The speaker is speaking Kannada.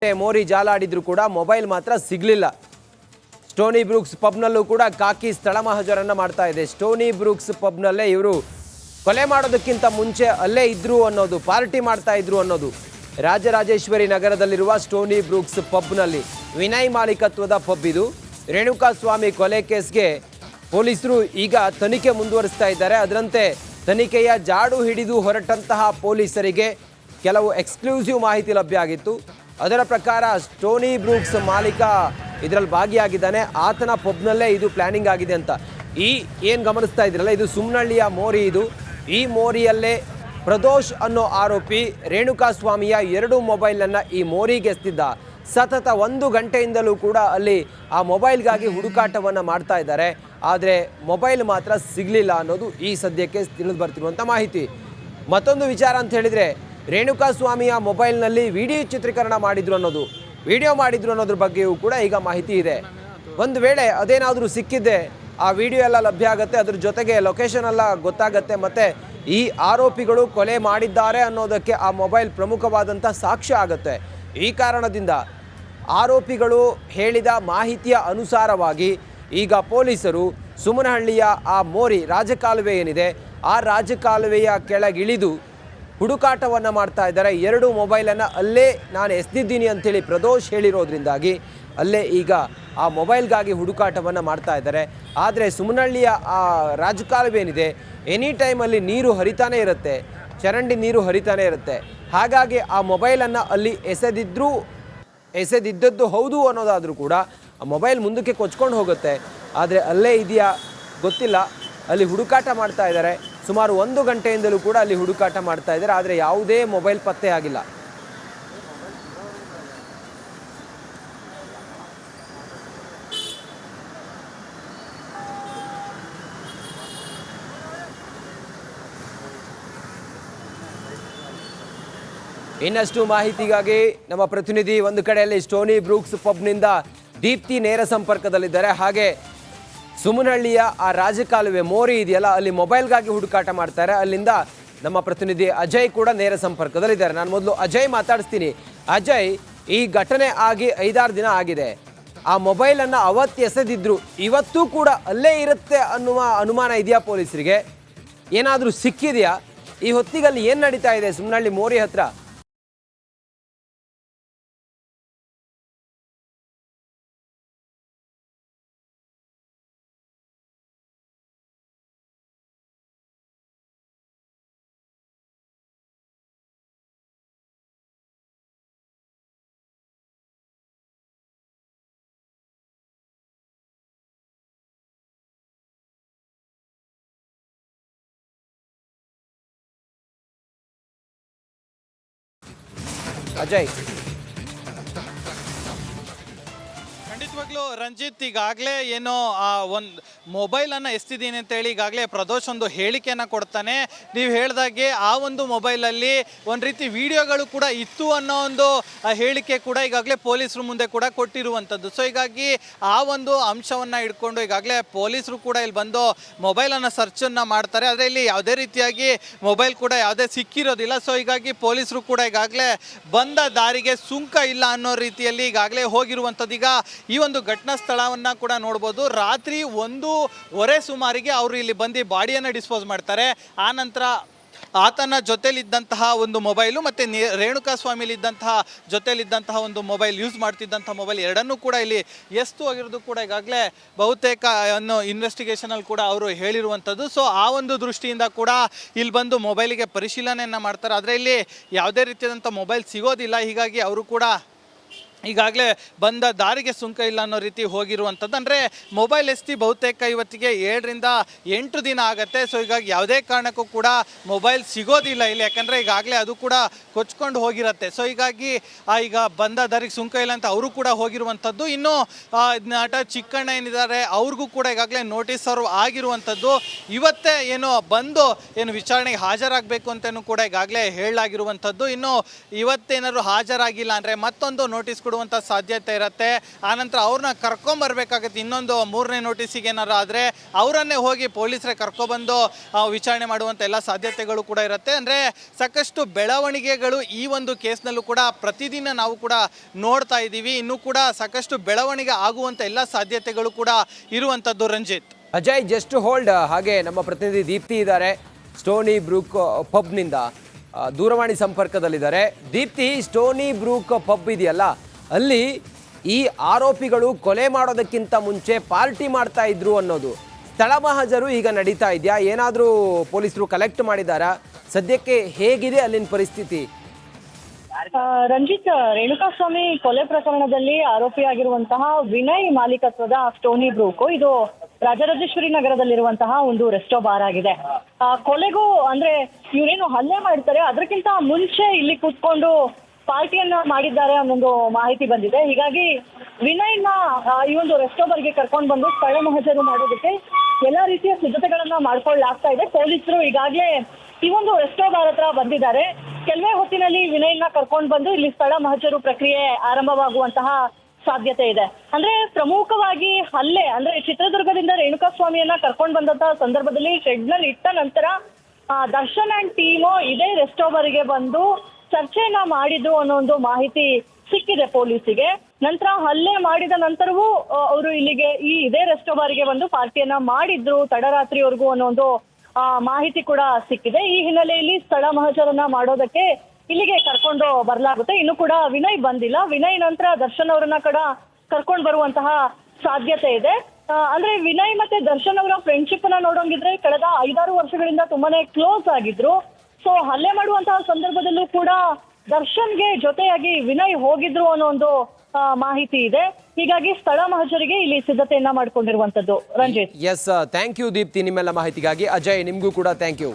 ಮೋರಿ ಜಾಲಾಡಿದ್ರು ಕೂಡ ಮೊಬೈಲ್ ಮಾತ್ರ ಸಿಗಲಿಲ್ಲ. ಸ್ಟೋನಿ ಬ್ರೂಕ್ಸ್ ಪಬ್ನಲ್ಲೂ ಕೂಡ ಕಾಕಿ ಸ್ಥಳ ಮಹಜರನ್ನ ಮಾಡ್ತಾ ಇದೆ. ಸ್ಟೋನಿ ಬ್ರೂಕ್ಸ್ ಪಬ್ನಲ್ಲೇ ಇವರು ಕೊಲೆ ಮಾಡೋದಕ್ಕಿಂತ ಮುಂಚೆ ಅಲ್ಲೇ ಇದ್ರು ಅನ್ನೋದು, ಪಾರ್ಟಿ ಮಾಡ್ತಾ ಇದ್ರು ಅನ್ನೋದು. ರಾಜರಾಜೇಶ್ವರಿ ನಗರದಲ್ಲಿರುವ ಸ್ಟೋನಿ ಬ್ರೂಕ್ಸ್ ಪಬ್ನಲ್ಲಿ ವಿನಯ್ ಮಾಲೀಕತ್ವದ ಪಬ್ ಇದು. ರೇಣುಕಾಸ್ವಾಮಿ ಕೊಲೆ ಕೇಸ್ಗೆ ಪೊಲೀಸರು ಈಗ ತನಿಖೆ ಮುಂದುವರಿಸ್ತಾ ಇದ್ದಾರೆ. ಅದರಂತೆ ತನಿಖೆಯ ಜಾಡು ಹಿಡಿದು ಹೊರಟಂತಹ ಪೊಲೀಸರಿಗೆ ಕೆಲವು ಎಕ್ಸ್ಕ್ಲೂಸಿವ್ ಮಾಹಿತಿ ಲಭ್ಯ ಆಗಿತ್ತು. ಅದರ ಪ್ರಕಾರ ಸ್ಟೋನಿ ಬ್ರೂಕ್ಸ್ ಮಾಲೀಕ ಇದರಲ್ಲಿ ಭಾಗಿಯಾಗಿದ್ದಾನೆ. ಆತನ ಪಬ್ನಲ್ಲೇ ಇದು ಪ್ಲಾನಿಂಗ್ ಆಗಿದೆ ಅಂತ. ಏನು ಗಮನಿಸ್ತಾ ಇದ್ರಲ್ಲ, ಇದು ಸುಮ್ನಹಳ್ಳಿಯ ಮೋರಿ. ಇದು ಈ ಮೋರಿಯಲ್ಲೇ ಪ್ರದೋಷ್ ಅನ್ನೋ ಆರೋಪಿ ರೇಣುಕಾಸ್ವಾಮಿಯ 2 ಮೊಬೈಲನ್ನು ಈ ಮೋರಿಗೆ ಎಸ್ತಿದ್ದ. ಸತತ 1 ಗಂಟೆಯಿಂದಲೂ ಕೂಡ ಅಲ್ಲಿ ಆ ಮೊಬೈಲ್ಗಾಗಿ ಹುಡುಕಾಟವನ್ನು ಮಾಡ್ತಾ ಇದ್ದಾರೆ. ಆದರೆ ಮೊಬೈಲ್ ಮಾತ್ರ ಸಿಗಲಿಲ್ಲ ಅನ್ನೋದು ಈ ಸದ್ಯಕ್ಕೆ ತಿಳಿದು ಬರ್ತಿರುವಂಥ ಮಾಹಿತಿ. ಮತ್ತೊಂದು ವಿಚಾರ ಅಂತ ಹೇಳಿದರೆ, ರೇಣುಕಾಸ್ವಾಮಿಯ ಮೊಬೈಲ್ನಲ್ಲಿ ವಿಡಿಯೋ ಚಿತ್ರೀಕರಣ ಮಾಡಿದ್ರು ಅನ್ನೋದ್ರ ಬಗ್ಗೆಯೂ ಕೂಡ ಈಗ ಮಾಹಿತಿ ಇದೆ. ಒಂದು ವೇಳೆ ಅದೇನಾದರೂ ಸಿಕ್ಕಿದ್ದೆ ಆ ವಿಡಿಯೋ ಎಲ್ಲ ಲಭ್ಯ ಆಗುತ್ತೆ, ಅದ್ರ ಜೊತೆಗೆ ಲೊಕೇಶನ್ ಎಲ್ಲ ಗೊತ್ತಾಗುತ್ತೆ, ಮತ್ತು ಈ ಆರೋಪಿಗಳು ಕೊಲೆ ಮಾಡಿದ್ದಾರೆ ಅನ್ನೋದಕ್ಕೆ ಆ ಮೊಬೈಲ್ ಪ್ರಮುಖವಾದಂಥ ಸಾಕ್ಷ್ಯ ಆಗುತ್ತೆ. ಈ ಕಾರಣದಿಂದ ಆರೋಪಿಗಳು ಹೇಳಿದ ಮಾಹಿತಿಯ ಅನುಸಾರವಾಗಿ ಈಗ ಪೊಲೀಸರು ಸುಮನಹಳ್ಳಿಯ ಆ ಮೋರಿ ರಾಜಕಾಲುವೆ ಏನಿದೆ, ಆ ರಾಜಕಾಲುವೆಯ ಕೆಳಗಿಳಿದು ಹುಡುಕಾಟವನ್ನು ಮಾಡ್ತಾ ಇದ್ದಾರೆ. 2 ಮೊಬೈಲನ್ನು ಅಲ್ಲೇ ನಾನು ಎಸ್ದಿದ್ದೀನಿ ಅಂಥೇಳಿ ಪ್ರದೋಷ್ ಹೇಳಿರೋದ್ರಿಂದಾಗಿ ಅಲ್ಲೇ ಈಗ ಆ ಮೊಬೈಲ್ಗಾಗಿ ಹುಡುಕಾಟವನ್ನು ಮಾಡ್ತಾ ಇದ್ದಾರೆ. ಆದರೆ ಸುಮನಹಳ್ಳಿಯ ಆ ರಾಜಕಾಲುವೆ ಏನಿದೆ, ಎನಿ ಟೈಮಲ್ಲಿ ನೀರು ಹರಿತಾನೆ ಇರುತ್ತೆ, ಚರಂಡಿ ನೀರು ಹರಿತಾನೆ ಇರುತ್ತೆ. ಹಾಗಾಗಿ ಆ ಮೊಬೈಲನ್ನು ಅಲ್ಲಿ ಎಸೆದಿದ್ದದ್ದು ಹೌದು ಅನ್ನೋದಾದರೂ ಕೂಡ ಆ ಮೊಬೈಲ್ ಮುಂದಕ್ಕೆ ಕೊಚ್ಕೊಂಡು ಹೋಗುತ್ತೆ. ಆದರೆ ಅಲ್ಲೇ ಇದೆಯಾ ಗೊತ್ತಿಲ್ಲ. ಅಲ್ಲಿ ಹುಡುಕಾಟ ಮಾಡ್ತಾ ಇದ್ದಾರೆ. ಸುಮಾರು 1 ಗಂಟೆಯಿಂದಲೂ ಕೂಡ ಅಲ್ಲಿ ಹುಡುಕಾಟ ಮಾಡ್ತಾ ಇದ್ದಾರೆ. ಆದರೆ ಯಾವುದೇ ಮೊಬೈಲ್ ಪತ್ತೆ ಆಗಿಲ್ಲ. ಇನ್ನಷ್ಟು ಮಾಹಿತಿಗಾಗಿ ನಮ್ಮ ಪ್ರತಿನಿಧಿ ಒಂದು ಕಡೆಯಲ್ಲಿ ಸ್ಟೋನಿ ಬ್ರೂಕ್ಸ್ ಪಬ್ನಿಂದ ದೀಪ್ತಿ ನೇರ ಸಂಪರ್ಕದಲ್ಲಿದ್ದಾರೆ. ಹಾಗೆ ಸುಮನಹಳ್ಳಿಯ ಆ ರಾಜಕಾಲುವೆ ಮೋರಿ ಇದೆಯಲ್ಲ, ಅಲ್ಲಿ ಮೊಬೈಲ್ಗಾಗಿ ಹುಡುಕಾಟ ಮಾಡ್ತಾರೆ. ಅಲ್ಲಿಂದ ನಮ್ಮ ಪ್ರತಿನಿಧಿ ಅಜಯ್ ಕೂಡ ನೇರ ಸಂಪರ್ಕದಲ್ಲಿದ್ದಾರೆ. ನಾನು ಮೊದಲು ಅಜಯ್ ಮಾತಾಡಿಸ್ತೀನಿ. ಅಜಯ್, ಈ ಘಟನೆ ಆಗಿ 5-6 ದಿನ ಆಗಿದೆ. ಆ ಮೊಬೈಲನ್ನು ಅವತ್ತು ಎಸೆದಿದ್ರು, ಇವತ್ತೂ ಕೂಡ ಅಲ್ಲೇ ಇರುತ್ತೆ ಅನ್ನುವ ಅನುಮಾನ ಇದೆಯಾ ಪೊಲೀಸರಿಗೆ? ಏನಾದರೂ ಸಿಕ್ಕಿದೆಯಾ? ಈ ಹೊತ್ತಿಗಲ್ಲಿ ಏನು ನಡೀತಾ ಇದೆ ಸುಮನಹಳ್ಳಿ ಮೋರಿ ಹತ್ರ? ಅಜಯ್, ಖಂಡಿತವಾಗ್ಲೂ ರಂಜಿತ್, ಈಗಾಗಲೇ ಏನೋ ಒಂದು ಮೊಬೈಲನ್ನು ಎಸ್ತಿದ್ದೀನಿ ಅಂತೇಳಿ ಈಗಾಗಲೇ ಪ್ರದೋಷ್ ಒಂದು ಹೇಳಿಕೆಯನ್ನು ಕೊಡ್ತಾನೆ. ನೀವು ಹೇಳ್ದಾಗೆ ಆ ಒಂದು ಮೊಬೈಲಲ್ಲಿ ಒಂದು ರೀತಿ ವಿಡಿಯೋಗಳು ಕೂಡ ಇತ್ತು ಅನ್ನೋ ಒಂದು ಹೇಳಿಕೆ ಕೂಡ ಈಗಾಗಲೇ ಪೊಲೀಸರು ಮುಂದೆ ಕೂಡ ಕೊಟ್ಟಿರುವಂಥದ್ದು. ಸೊ ಹೀಗಾಗಿ ಆ ಒಂದು ಅಂಶವನ್ನು ಇಟ್ಕೊಂಡು ಈಗಾಗಲೇ ಪೊಲೀಸರು ಕೂಡ ಇಲ್ಲಿ ಬಂದು ಮೊಬೈಲನ್ನು ಸರ್ಚನ್ನು ಮಾಡ್ತಾರೆ. ಆದರೆ ಇಲ್ಲಿ ಯಾವುದೇ ರೀತಿಯಾಗಿ ಮೊಬೈಲ್ ಕೂಡ ಯಾವುದೇ ಸಿಕ್ಕಿರೋದಿಲ್ಲ. ಸೊ ಹೀಗಾಗಿ ಪೊಲೀಸರು ಕೂಡ ಈಗಾಗಲೇ ಬಂದ ದಾರಿಗೆ ಸುಂಕ ಇಲ್ಲ ಅನ್ನೋ ರೀತಿಯಲ್ಲಿ ಈಗಾಗಲೇ ಹೋಗಿರುವಂಥದ್ದು. ಈಗ ಈ ಒಂದು ಘಟನಾ ಸ್ಥಳವನ್ನು ಕೂಡ ನೋಡ್ಬೋದು. ರಾತ್ರಿ 1:15 ಸುಮಾರಿಗೆ ಅವರು ಇಲ್ಲಿ ಬಂದು ಬಾಡಿಯನ್ನು ಡಿಸ್ಪೋಸ್ ಮಾಡ್ತಾರೆ. ಆ ನಂತರ ಆತನ ಜೊತೆಲಿದ್ದಂತಹ ಒಂದು ಮೊಬೈಲು ಮತ್ತು ರೇಣುಕಾಸ್ವಾಮಿಲಿದ್ದಂತಹ ಜೊತೆಲಿದ್ದಂತಹ ಒಂದು ಮೊಬೈಲ್, ಯೂಸ್ ಮಾಡ್ತಿದ್ದಂಥ ಮೊಬೈಲ್ ಎರಡನ್ನೂ ಕೂಡ ಇಲ್ಲಿ ಎಷ್ಟು ಆಗಿರೋದು ಕೂಡ ಈಗಾಗಲೇ ಬಹುತೇಕ ಅನ್ನೋ ಇನ್ವೆಸ್ಟಿಗೇಷನಲ್ಲಿ ಕೂಡ ಅವರು ಹೇಳಿರುವಂಥದ್ದು. ಸೊ ಆ ಒಂದು ದೃಷ್ಟಿಯಿಂದ ಕೂಡ ಇಲ್ಲಿ ಬಂದು ಮೊಬೈಲಿಗೆ ಪರಿಶೀಲನೆಯನ್ನು ಮಾಡ್ತಾರೆ. ಆದರೆ ಇಲ್ಲಿ ಯಾವುದೇ ರೀತಿಯಾದಂಥ ಮೊಬೈಲ್ ಸಿಗೋದಿಲ್ಲ. ಹೀಗಾಗಿ ಅವರು ಕೂಡ ಈಗಾಗಲೇ ಬಂದ ದಾರಿಗೆ ಸುಂಕ ಇಲ್ಲ ಅನ್ನೋ ರೀತಿ ಹೋಗಿರುವಂಥದ್ದು. ಅಂದರೆ ಮೊಬೈಲ್ ಎಸ್ತಿ ಬಹುತೇಕ ಇವತ್ತಿಗೆ 7ರಿಂದ 8 ದಿನ ಆಗುತ್ತೆ. ಸೊ ಹೀಗಾಗಿ ಯಾವುದೇ ಕಾರಣಕ್ಕೂ ಕೂಡ ಮೊಬೈಲ್ ಸಿಗೋದಿಲ್ಲ ಇಲ್ಲಿ, ಯಾಕಂದರೆ ಈಗಾಗಲೇ ಅದು ಕೂಡ ಕೊಚ್ಕೊಂಡು ಹೋಗಿರುತ್ತೆ. ಸೊ ಹೀಗಾಗಿ ಈಗ ಬಂದ ದಾರಿಗೆ ಸುಂಕ ಇಲ್ಲ ಅಂತ ಅವರು ಕೂಡ ಹೋಗಿರುವಂಥದ್ದು. ಇನ್ನು ನಟ ಚಿಕ್ಕಣ್ಣ ಏನಿದ್ದಾರೆ ಅವ್ರಿಗೂ ಕೂಡ ಈಗಾಗಲೇ ನೋಟಿಸ್ ಸರ್ವ್ ಆಗಿರುವಂಥದ್ದು. ಇವತ್ತೇ ಏನೋ ಬಂದು ವಿಚಾರಣೆಗೆ ಹಾಜರಾಗಬೇಕು ಅಂತಲೂ ಕೂಡ ಈಗಾಗಲೇ ಹೇಳಲಾಗಿರುವಂಥದ್ದು. ಇನ್ನು ಇವತ್ತೇನಾದ್ರು ಹಾಜರಾಗಿಲ್ಲ ಅಂದರೆ ಮತ್ತೊಂದು ನೋಟಿಸ್ ಕೊಡುವಂಥ ಸಾಧ್ಯತೆ ಇರುತ್ತೆ. ಆನಂತರ ಅವ್ರನ್ನ ಕರ್ಕೊಂಬರ್ಬೇಕಾಗತ್ತೆ. ಇನ್ನೊಂದು 3ನೇ ನೋಟಿಸಿಗೆ ಏನಾರು ಆದರೆ ಅವರನ್ನೇ ಹೋಗಿ ಪೊಲೀಸರೇ ಕರ್ಕೊಬಂದು ವಿಚಾರಣೆ ಮಾಡುವಂಥ ಎಲ್ಲ ಸಾಧ್ಯತೆಗಳು ಕೂಡ ಇರುತ್ತೆ. ಅಂದರೆ ಸಾಕಷ್ಟು ಬೆಳವಣಿಗೆಗಳು ಈ ಒಂದು ಕೇಸ್ನಲ್ಲೂ ಕೂಡ ಪ್ರತಿದಿನ ನಾವು ಕೂಡ ನೋಡ್ತಾ ಇದ್ದೀವಿ. ಇನ್ನೂ ಕೂಡ ಸಾಕಷ್ಟು ಬೆಳವಣಿಗೆ ಆಗುವಂಥ ಎಲ್ಲ ಸಾಧ್ಯತೆಗಳು ಕೂಡ ಇರುವಂಥದ್ದು. Ranjit, Ajay just hold. ಹಾಗೆ ನಮ್ಮ ಪ್ರತಿನಿಧಿ ದೀಪ್ತಿ ಇದ್ದಾರೆ ಸ್ಟೋನಿ ಬ್ರೂಕ್ ಪಬ್ನಿಂದ, ದೂರವಾಣಿ ಸಂಪರ್ಕದಲ್ಲಿದ್ದಾರೆ. ದೀಪ್ತಿ, ಸ್ಟೋನಿ ಬ್ರೂಕ್ ಪಬ್ ಇದೆಯಲ್ಲ, ಅಲ್ಲಿ ಈ ಆರೋಪಿಗಳು ಕೊಲೆ ಮಾಡೋದಕ್ಕಿಂತ ಮುಂಚೆ ಪಾರ್ಟಿ ಮಾಡ್ತಾ ಇದ್ರು ಅನ್ನೋದು ಸ್ಥಳ ಮಹಜರು ಈಗ ನಡೀತಾ ಇದೆಯಾ? ಏನಾದರೂ ಪೊಲೀಸರು ಕಲೆಕ್ಟ್ ಮಾಡಿದಾರಾ? ಸದ್ಯಕ್ಕೆ ಹೇಗಿದೆ ಅಲ್ಲಿನ ಪರಿಸ್ಥಿತಿ? ರಂಜಿತ್, ರೇಣುಕಾಸ್ವಾಮಿ ಕೊಲೆ ಪ್ರಕರಣದಲ್ಲಿ ಆರೋಪಿಯಾಗಿರುವಂತಹ ವಿನಯ್ ಮಾಲೀಕತ್ವದ ಸ್ಟೋನಿ ಬ್ರೂಕ್ ಇದು ರಾಜರಾಜೇಶ್ವರಿ ನಗರದಲ್ಲಿರುವಂತಹ ಒಂದು ರೆಸ್ಟೋ ಬಾರ್ ಆಗಿದೆ. ಕೊಲೆಗೂ ಅಂದ್ರೆ ಇವರೇನು ಹಲ್ಲೆ ಮಾಡ್ತಾರೆ ಅದಕ್ಕಿಂತ ಮುಂಚೆ ಇಲ್ಲಿ ಕೂತ್ಕೊಂಡು ಪಾರ್ಟಿಯನ್ನ ಮಾಡಿದ್ದಾರೆ ಅನ್ನೊಂದು ಮಾಹಿತಿ ಬಂದಿದೆ. ಹೀಗಾಗಿ ವಿನಯ್ನ ಈ ಒಂದು ರೆಸ್ಟೋ ಬಾರ್ಗೆ ಕರ್ಕೊಂಡು ಬಂದು ಸ್ಥಳ ಮಹಜರು ಮಾಡೋದಕ್ಕೆ ಎಲ್ಲಾ ರೀತಿಯ ಸಿದ್ಧತೆಗಳನ್ನ ಮಾಡ್ಕೊಳ್ಳಲಾಗ್ತಾ ಇದೆ. ಪೊಲೀಸರು ಈಗಾಗಲೇ ಈ ಒಂದು ರೆಸ್ಟೋ ಬಾರ್ ಹತ್ರ ಬಂದಿದ್ದಾರೆ. ಕೆಲವೇ ಹೊತ್ತಿನಲ್ಲಿ ವಿನಯ್ನ ಕರ್ಕೊಂಡು ಬಂದು ಇಲ್ಲಿ ಸ್ಥಳ ಮಹಜರು ಪ್ರಕ್ರಿಯೆ ಆರಂಭವಾಗುವಂತಹ ಸಾಧ್ಯತೆ ಇದೆ. ಅಂದ್ರೆ ಪ್ರಮುಖವಾಗಿ ಹಲ್ಲೆ ಅಂದ್ರೆ ಚಿತ್ರದುರ್ಗದಿಂದ ರೇಣುಕಾಸ್ವಾಮಿಯನ್ನ ಕರ್ಕೊಂಡು ಬಂದಂತಹ ಸಂದರ್ಭದಲ್ಲಿ ಶೆಡ್ ನಲ್ಲಿ ಇಟ್ಟ ನಂತರ ದರ್ಶನ್ ಅಂಡ್ ಟೀಮು ಇದೇ ರೆಸ್ಟೋ ಬಾರ್ಗೆ ಬಂದು ಚರ್ಚೆಯನ್ನ ಮಾಡಿದ್ರು ಅನ್ನೋ ಒಂದು ಮಾಹಿತಿ ಸಿಕ್ಕಿದೆ ಪೊಲೀಸಿಗೆ. ನಂತರ ಹಲ್ಲೆ ಮಾಡಿದ ನಂತರವೂ ಅವರು ಇಲ್ಲಿಗೆ ಇದೇ ರೆಸ್ಟೋ ಬಾರ್ಗೆ ಬಂದು ಪಾರ್ಟಿಯನ್ನ ಮಾಡಿದ್ರು ತಡರಾತ್ರಿವರೆಗೂ ಅನ್ನೋ ಒಂದು ಮಾಹಿತಿ ಕೂಡ ಸಿಕ್ಕಿದೆ. ಈ ಹಿನ್ನೆಲೆಯಲ್ಲಿ ಸ್ಥಳ ಮಹಜರನ್ನ ಮಾಡೋದಕ್ಕೆ ಇಲ್ಲಿಗೆ ಕರ್ಕೊಂಡು ಬರಲಾಗುತ್ತೆ. ಇನ್ನು ಕೂಡ ವಿನಯ್ ಬಂದಿಲ್ಲ. ವಿನಯ್ ನಂತರ ದರ್ಶನ್ ಅವರನ್ನ ಕೂಡ ಕರ್ಕೊಂಡು ಬರುವಂತಹ ಸಾಧ್ಯತೆ ಇದೆ. ಅಂದ್ರೆ ವಿನಯ್ ಮತ್ತೆ ದರ್ಶನ್ ಅವರ ಫ್ರೆಂಡ್ಶಿಪ್ ಅನ್ನ ನೋಡೋಂಗಿದ್ರೆ ಕಳೆದ 5-6 ವರ್ಷಗಳಿಂದ ತುಂಬಾನೇ ಕ್ಲೋಸ್ ಆಗಿದ್ರು. ಸೊ ಹಲ್ಲೆ ಮಾಡುವಂತಹ ಸಂದರ್ಭದಲ್ಲೂ ಕೂಡ ದರ್ಶನ್ಗೆ ಜೊತೆಯಾಗಿ ವಿನಯ್ ಹೋಗಿದ್ರು ಅನ್ನೋ ಒಂದು ಮಾಹಿತಿ ಇದೆ. ಹೀಗಾಗಿ ಸ್ಥಳ ಮಹಜರಿಗೆ ಇಲ್ಲಿ ಸಿದ್ಧತೆಯನ್ನ ಮಾಡ್ಕೊಂಡಿರುವಂತದ್ದು. Ranjit, yes, thank you Deepti ನಿಮ್ಮೆಲ್ಲ ಮಾಹಿತಿಗಾಗಿ. ಅಜಯ್, ನಿಮ್ಗೂ ಕೂಡ ಥ್ಯಾಂಕ್ ಯು.